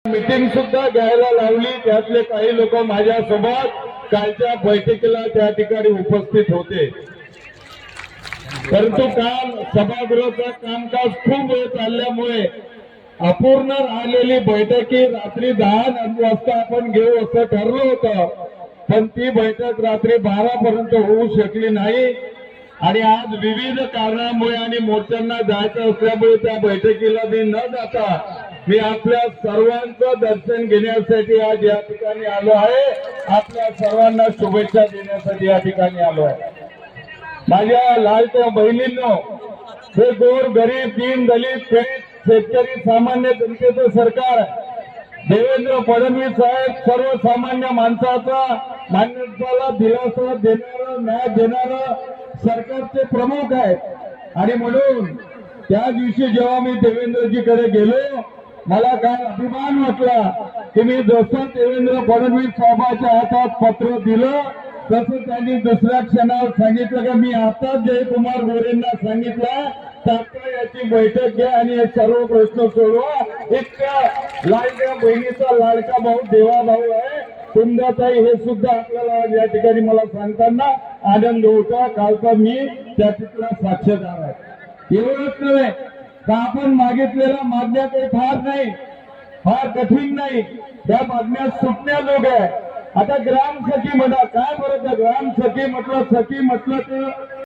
Meeting सुद्धा घ्यायला लावली। त्यातले काही लोक माझ्या सोबत कालच्या बैठकीला त्या ठिकाणी उपस्थित होते, परंतु काल सभागृहाचं कामकाज खूप वेळ चालल्यामुळे अपूर्ण राहिलेली बैठकी रात्री 10 वाजता आपण घेऊ असं ठरलं होतं, पण ती बैठक रात्री 12 पर्यंत होऊ शकली नाही। आणि आज विविध कारणामुळे आणि मोर्चांना जायचं असल्यामुळे त्या बैठकीला मी न जाता मी आपल्या सर्वांचं दर्शन घेण्यासाठी आज या ठिकाणी आलो आहे। आपल्या सर्वांना शुभेच्छा देण्यासाठी या ठिकाणी आलो आहे। माझ्या लाडक्या बहिणींनो, हे गोर गरीब दीन दलित पीडित शेतकरी सामान्य जनतेचं सरकार, देवेंद्र फडणवीस साहेब सर्वसामान्य माणसाचा मान्यतेला दिलासा देणारं न्याय देणारं सरकारचे प्रमुख आहेत। आणि म्हणून त्या दिवशी जेव्हा मी देवेंद्रजीकडे गेलो, मला काय अभिमान वाटला की मी जसं देवेंद्र फडणवीस साहेबांच्या हातात पत्र दिलं तसं त्यांनी दुसऱ्या क्षणावर सांगितलं की मी आता जयकुमार गोरेंना सांगितलं तात्काळ याची बैठक घ्या आणि हे सर्व प्रश्न सोडवा। इतक्या लाडक्या बहिणीचा लाडका भाऊ देवा भाऊ आहे कुंदाताई, हे सुद्धा आपल्याला या ठिकाणी मला सांगताना आनंद होता। कालचा मी त्या तिथला साक्षीदार आहे। एवढंच नव्हे का आपण मागितलेल्या मागण्या काही फार नाही, फार कठीण नाही, त्या मागण्या सुटण्याजोग आहे। आता ग्राम सखी म्हणा, काय बरं, ग्राम सखी म्हटलं, सखी म्हटलं तर